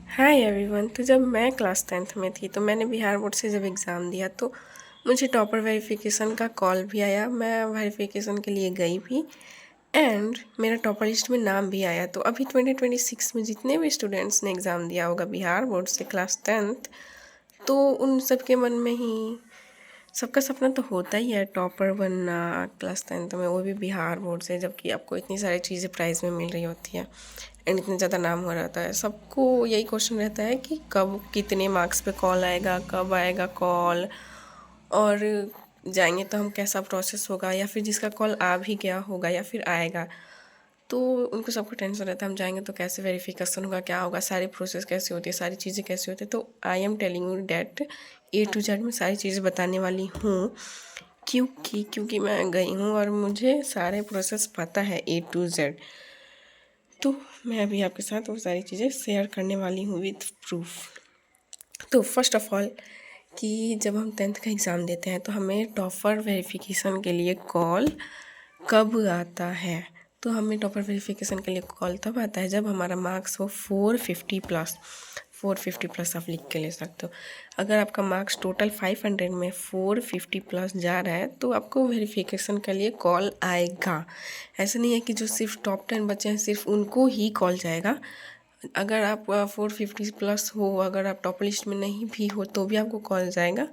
Hi everyone. तो जब मैं क्लास 10th में थी तो मैंने बिहार बोर्ड से जब एग्ज़ाम दिया तो मुझे टॉपर वेरिफिकेशन का कॉल भी आया। मैं वेरिफिकेशन के लिए गई भी एंड मेरा टॉपर लिस्ट में नाम भी आया। तो अभी 2026 में जितने भी स्टूडेंट्स ने एग्ज़ाम दिया होगा बिहार बोर्ड से क्लास 10th, तो उन सब के मन में ही सबका सपना तो होता ही है टॉपर बनना क्लास 10th में, वो भी बिहार बोर्ड से, जबकि आपको इतनी सारी चीज़ें प्राइज़ में मिल रही होती है एंड इतना ज़्यादा नाम हो रहता है। सबको यही क्वेश्चन रहता है कि कब कितने मार्क्स पे कॉल आएगा, कब आएगा कॉल, और जाएंगे तो हम कैसा प्रोसेस होगा, या फिर जिसका कॉल आ भी गया होगा या फिर आएगा तो उनको सबको टेंशन रहता है हम जाएंगे तो कैसे वेरिफिकेशन होगा, क्या होगा, सारी प्रोसेस कैसे होती है, सारी चीज़ें कैसे होती है। तो आई am telling you that A to Z में सारी चीज़ें बताने वाली हूँ, क्योंकि मैं गई हूँ और मुझे सारे प्रोसेस पता है A to Z। तो मैं अभी आपके साथ वो सारी चीज़ें शेयर करने वाली हूँ विथ प्रूफ। तो फर्स्ट ऑफ ऑल कि जब हम 10th का एग्ज़ाम देते हैं तो हमें टॉपर वेरिफिकेशन के लिए कॉल कब आता है। तो हमें टॉपर वेरिफिकेशन के लिए कॉल तब आता है जब हमारा मार्क्स हो 450 प्लस आप लिख के ले सकते हो। अगर आपका मार्क्स टोटल 500 में 450 प्लस जा रहा है तो आपको वेरिफिकेशन के लिए कॉल आएगा। ऐसा नहीं है कि जो सिर्फ टॉप 10 बच्चे हैं सिर्फ उनको ही कॉल जाएगा। अगर आप 450 प्लस हो, अगर आप टॉप लिस्ट में नहीं भी हो तो भी आपको कॉल जाएगा।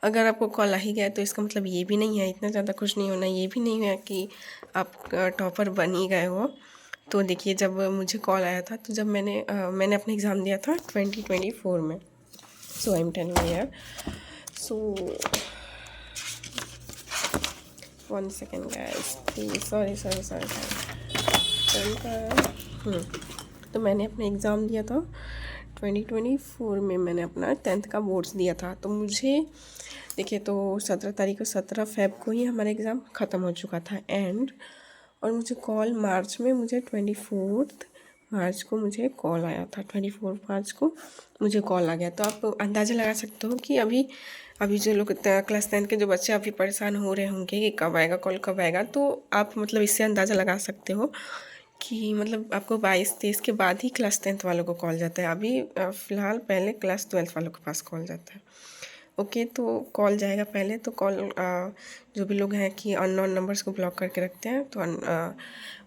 अगर आपको कॉल आ ही गया तो इसका मतलब ये भी नहीं है, इतना ज़्यादा खुश नहीं होना, ये भी नहीं है कि आप टॉपर बन ही गए हो। तो देखिए, जब मुझे कॉल आया था तो जब मैंने अपना एग्ज़ाम दिया था 2024 में। So I am telling here, so 1 second guys please, sorry sorry sorry sorry. तो मैंने अपना एग्ज़ाम दिया था 2024 में, मैंने अपना 10th का बोर्ड्स दिया था। तो मुझे देखिए, तो 17 फ़ेब को ही हमारा एग्ज़ाम ख़त्म हो चुका था और मुझे कॉल मार्च में, मुझे 24 मार्च को मुझे कॉल आया था। 24 मार्च को मुझे कॉल आ गया। तो आप अंदाज़ा लगा सकते हो कि अभी अभी जो लोग क्लास 10 के जो बच्चे अभी परेशान हो रहे होंगे कि कब आएगा कॉल, कब आएगा, तो आप मतलब इससे अंदाज़ा लगा सकते हो कि मतलब आपको 22-23 के बाद ही क्लास 10th वालों को कॉल जाता है। अभी फ़िलहाल पहले क्लास 12th वालों के पास कॉल जाता है। ओके, तो कॉल जाएगा पहले। तो कॉल जो भी लोग हैं कि अननोन नंबर्स को ब्लॉक करके रखते हैं तो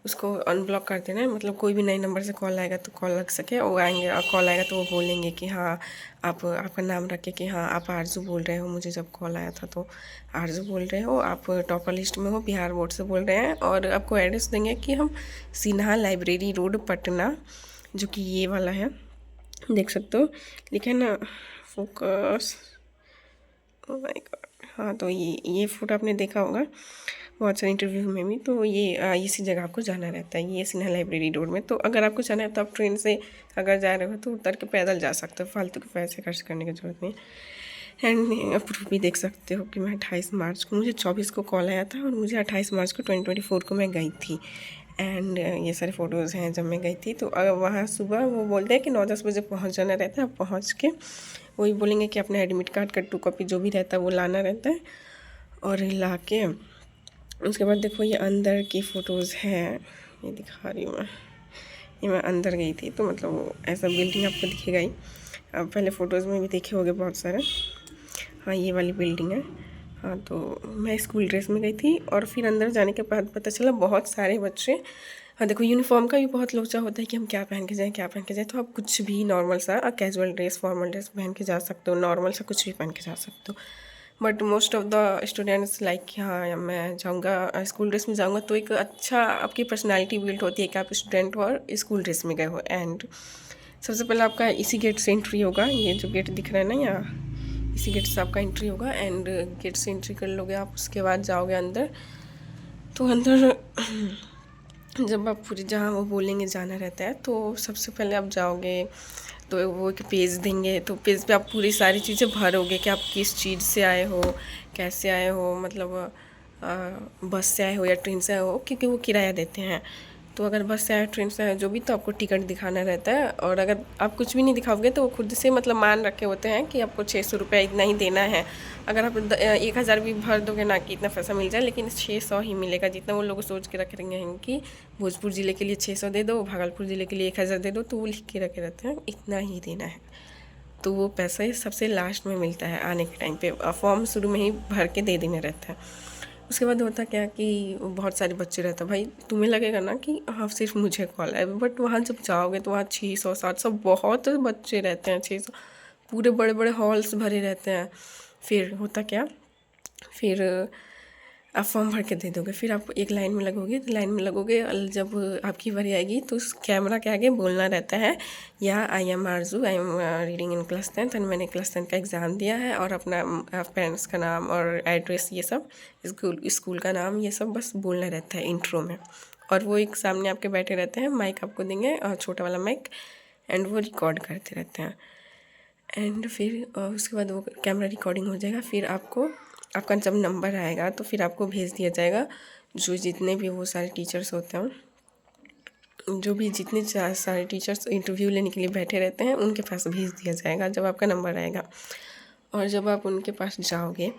उसको अनब्लॉक कर देना है। मतलब कोई भी नए नंबर से कॉल आएगा तो कॉल लग सके, वो आएंगे और कॉल आएगा तो वो बोलेंगे कि हाँ, आप आपका नाम रख के कि हाँ आप आरजू बोल रहे हो। मुझे जब कॉल आया था तो आरजू बोल रहे हो, आप टॉपर लिस्ट में हो, बिहार बोर्ड से बोल रहे हैं, और आपको एड्रेस देंगे कि हम सिन्हा लाइब्रेरी रोड पटना, जो कि ये वाला है, देख सकते हो लिखे ना, फोकस, ओह माय गॉड। हाँ, तो ये फ़ोटो आपने देखा होगा बहुत सारे इंटरव्यू में भी। तो ये इसी जगह आपको जाना रहता है, ये सिन्हा लाइब्रेरी रोड में। तो अगर आपको जाना है तो आप ट्रेन से अगर जा रहे हो तो उतर के पैदल जा सकते हो, फालतू के पैसे खर्च करने की ज़रूरत नहीं। एंड प्रूफ भी देख सकते हो कि मैं 28 मार्च को, मुझे 24 को कॉल आया था और मुझे 28 मार्च को 2024 को मैं गई थी। एंड ये सारे फ़ोटोज़ हैं जब मैं गई थी। तो वहाँ सुबह वो बोलते हैं कि 9-10 बजे पहुँच जाना रहता है। आप पहुँच के वही बोलेंगे कि अपना एडमिट कार्ड का 2 कॉपी जो भी रहता है वो लाना रहता है, और ला के उसके बाद देखो ये अंदर की फ़ोटोज़ हैं, ये दिखा रही हूँ मैं। ये मैं अंदर गई थी तो मतलब वो ऐसा बिल्डिंग आपको दिखेगा ही। अब पहले फ़ोटोज़ में भी देखे होंगे बहुत सारे। हाँ, ये वाली बिल्डिंग है। हाँ, तो मैं स्कूल ड्रेस में गई थी और फिर अंदर जाने के बाद पता चला बहुत सारे बच्चे, हाँ देखो, यूनिफॉर्म का भी बहुत लोचा होता है कि हम क्या पहन के जाएँ, क्या पहन के जाएँ। तो आप कुछ भी नॉर्मल सा कैजुअल ड्रेस, फॉर्मल ड्रेस पहन के जा सकते हो, नॉर्मल सा कुछ भी पहन के जा सकते हो। But most of the students like हाँ मैं जाऊँगा स्कूल ड्रेस में जाऊँगा, तो एक अच्छा आपकी पर्सनैलिटी बिल्ड होती है कि आप स्टूडेंट हो और स्कूल ड्रेस में गए हो। एंड सबसे पहले आपका इसी गेट से एंट्री होगा, ये जो गेट दिख रहा है ना यहाँ, इसी गेट से आपका एंट्री होगा। एंड गेट से एंट्री कर लोगे आप, उसके बाद जाओगे अंदर। तो अंदर जब आप पूरी जहाँ वो बोलेंगे जाना रहता है तो सबसे पहले आप जाओगे तो वो एक पेज देंगे। तो पेज पे आप पूरी सारी चीज़ें भरोगे कि आप किस चीज़ से आए हो, कैसे आए हो, मतलब बस से आए हो या ट्रेन से आए हो, क्योंकि वो किराया देते हैं। तो अगर बस से आए ट्रेन से आए जो भी, तो आपको टिकट दिखाना रहता है। और अगर आप कुछ भी नहीं दिखाओगे तो वो खुद से मतलब मान रखे होते हैं कि आपको 600 रुपया इतना ही देना है। अगर आप 1000 भी भर दोगे ना कि इतना पैसा मिल जाए, लेकिन 600 ही मिलेगा। जितना वो लोग सोच के रखे हैं कि भोजपुर ज़िले के लिए 600 दे दो, भागलपुर ज़िले के लिए 1000 दे दो, तो वो लिख के रखे रहते हैं इतना ही देना है। तो वो पैसा सबसे लास्ट में मिलता है आने के टाइम पे। फॉर्म शुरू में ही भर के दे देने रहता है। उसके बाद होता क्या कि बहुत सारे बच्चे रहते हैं। भाई तुम्हें लगेगा ना कि हाँ सिर्फ मुझे कॉल है, बट वहाँ जब जाओगे तो वहाँ 600 700 बहुत बच्चे रहते हैं। 600 पूरे बड़े बड़े हॉल्स भरे रहते हैं। फिर होता क्या, फिर आप फॉर्म भर के दे दोगे, फिर आप एक लाइन में लगोगे। लाइन में लगोगे, जब आपकी बारी आएगी तो उस कैमरा के आगे बोलना रहता है, या I am Aarzoo, I am reading in class 10th and मैंने क्लास 10 का एग्ज़ाम दिया है, और अपना पेरेंट्स का नाम और एड्रेस, ये सब स्कूल का नाम, ये सब बस बोलना रहता है इंट्रो में। और वो एक सामने आपके बैठे रहते हैं, माइक आपको देंगे और छोटा वाला माइक, एंड वो रिकॉर्ड करते रहते हैं। एंड फिर उसके बाद वो कैमरा रिकॉर्डिंग हो जाएगा। फिर आपका जब नंबर आएगा तो फिर आपको भेज दिया जाएगा, जो जितने भी वो सारे टीचर्स होते हैं, जो भी जितने सारे टीचर्स इंटरव्यू लेने के लिए बैठे रहते हैं, उनके पास भेज दिया जाएगा जब आपका नंबर आएगा। और जब आप उनके पास जाओगे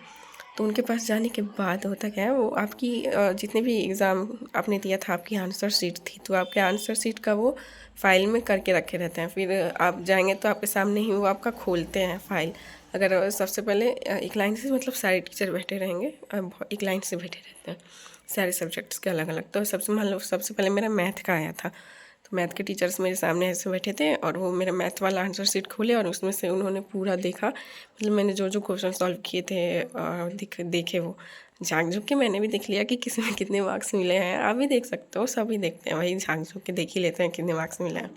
तो उनके पास जाने के बाद होता क्या है, वो आपकी जितने भी एग्ज़ाम आपने दिया था, आपकी आंसर शीट थी, तो आपके आंसर शीट का वो फाइल में करके रखे रहते हैं। फिर आप जाएंगे तो आपके सामने ही वो आपका खोलते हैं फाइल। अगर सबसे पहले एक लाइन से, मतलब सारे टीचर बैठे रहेंगे, एक लाइन से बैठे रहते हैं सारे सब्जेक्ट्स के अलग अलग। तो मान लो सबसे पहले मेरा मैथ का आया था, तो मैथ के टीचर्स मेरे सामने ऐसे बैठे थे, और वो मेरा मैथ वाला आंसर शीट खोले और उसमें से उन्होंने पूरा देखा, मतलब मैंने जो जो क्वेश्चन सॉल्व किए थे देखे वो झाँक झुक के मैंने भी देख लिया कि किसी में कितने मार्क्स मिले हैं। आप भी देख सकते हो, सभी देखते हैं भाई, झाँक झुक के देख ही लेते हैं कितने मार्क्स मिले हैं,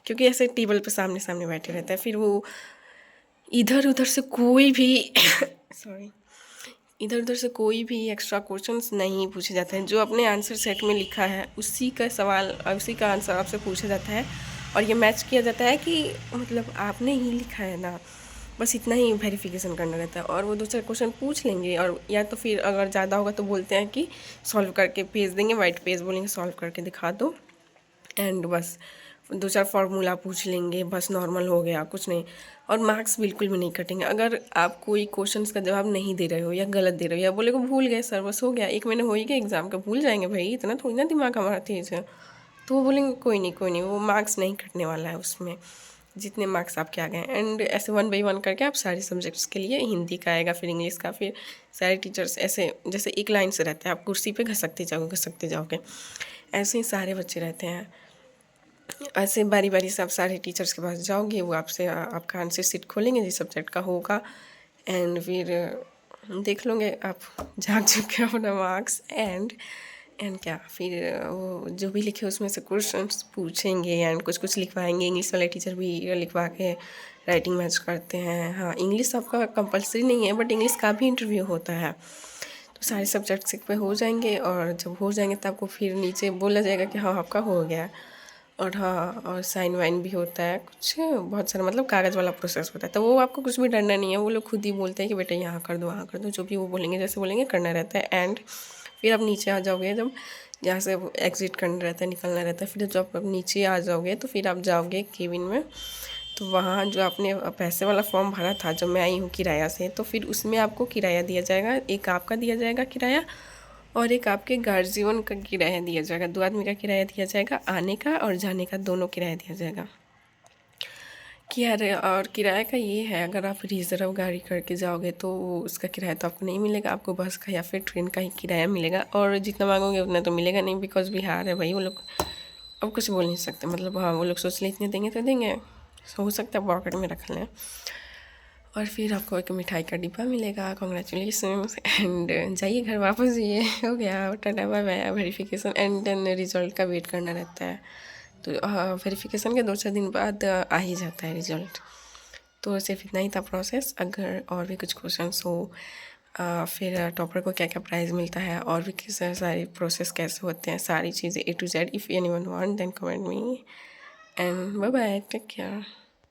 क्योंकि ऐसे टेबल पे सामने सामने बैठे रहते हैं। फिर वो इधर उधर से कोई भी सॉरी इधर उधर से कोई भी एक्स्ट्रा क्वेश्चंस नहीं पूछे जाते हैं। जो अपने आंसर सेट में लिखा है उसी का सवाल, उसी का आंसर आपसे पूछा जाता है, और ये मैच किया जाता है कि मतलब आपने ही लिखा है ना, बस इतना ही वेरिफिकेशन करना रहता है। और वो दूसरा क्वेश्चन पूछ लेंगे, और या तो फिर अगर ज़्यादा होगा तो बोलते हैं कि सॉल्व करके भेज देंगे, वाइट पेज बोलेंगे सॉल्व करके दिखा दो, एंड बस दूसरा फार्मूला पूछ लेंगे, बस नॉर्मल हो गया, कुछ नहीं। और मार्क्स बिल्कुल भी नहीं कटेंगे। अगर आप कोई क्वेश्चंस का जवाब नहीं दे रहे हो या गलत दे रहे हो या बोले को भूल गए सर, बस हो गया, 1 महीने हो ही गया एग्ज़ाम का, भूल जाएंगे भाई, इतना थोड़ी ना दिमाग हमारा तेज है। तो वो बोलेंगे कोई नहीं, वो मार्क्स नहीं कटने वाला है उसमें, जितने मार्क्स आपके आ गए। एंड ऐसे 1 बाई 1 करके आप सारे सब्जेक्ट्स के लिए, हिंदी का आएगा, फिर इंग्लिश का, फिर सारे टीचर्स ऐसे जैसे एक लाइन से रहते हैं, आप कुर्सी पे घसकते जाओगे, ऐसे ही सारे बच्चे रहते हैं। ऐसे बारी बारी से आप सारे टीचर्स के पास जाओगे, वो आपसे आपका आंसर शीट खोलेंगे जिस सब्जेक्ट का होगा, एंड फिर देख लोगे आप झाँक झुक के अपना मार्क्स, एंड क्या, फिर वो जो भी लिखे उसमें से क्वेश्चंस पूछेंगे, एंड कुछ लिखवाएंगे। इंग्लिश वाले टीचर भी लिखवा के राइटिंग मैच करते हैं। हाँ, इंग्लिश आपका कंपलसरी नहीं है, बट इंग्लिश का भी इंटरव्यू होता है। तो सारे सब्जेक्ट्स पे हो जाएंगे, और जब हो जाएंगे तो आपको फिर नीचे बोला जाएगा कि हाँ आपका हो गया। और हाँ, और साइन वाइन भी होता है, कुछ बहुत सारा मतलब कागज़ वाला प्रोसेस होता है। तो वो आपको कुछ भी डरना नहीं है, वो लोग खुद ही बोलते हैं कि बेटा यहाँ कर दो, वहाँ कर दो, जो भी वो बोलेंगे, जैसे बोलेंगे करना रहता है। एंड फिर आप नीचे आ जाओगे, जब जहाँ से एग्ज़िट करना रहता है, निकलना रहता है, फिर जब आप नीचे आ जाओगे तो फिर आप जाओगे केबिन में। तो वहाँ जो आपने पैसे वाला फॉर्म भरा था, जब मैं आई हूँ किराया से, तो फिर उसमें आपको किराया दिया जाएगा। एक आपका दिया जाएगा किराया, और एक आपके गार्जियन का किराया दिया जाएगा। 2 आदमी का किराया दिया जाएगा, आने का और जाने का दोनों किराया दिया जाएगा। और किराए का ये है, अगर आप रिज़र्व गाड़ी करके जाओगे तो उसका किराया तो आपको नहीं मिलेगा, आपको बस का या फिर ट्रेन का ही किराया मिलेगा। और जितना मांगोगे उतना तो मिलेगा नहीं, बिकॉज बिहार है भाई, वो लोग अब कुछ बोल नहीं सकते। मतलब हाँ, वो लोग सोच ले इतने देंगे तो देंगे, हो सकता है पॉकेट में रख लें। और फिर आपको एक मिठाई का डिब्बा मिलेगा, कॉन्ग्रेचुलेसन, एंड जाइए घर वापस, ये हो गया, tata bye bye. Verification and then result का वेट करना रहता है। तो वेरिफिकेशन के 2-4 दिन बाद आ ही जाता है रिजल्ट। तो सिर्फ इतना ही था प्रोसेस। अगर और भी कुछ क्वेश्चंस हो, फिर टॉपर को क्या क्या प्राइज़ मिलता है, और भी किस सारी प्रोसेस कैसे होते हैं, सारी चीज़ें A to Z, if anyone want then comment me, and bye bye, take care.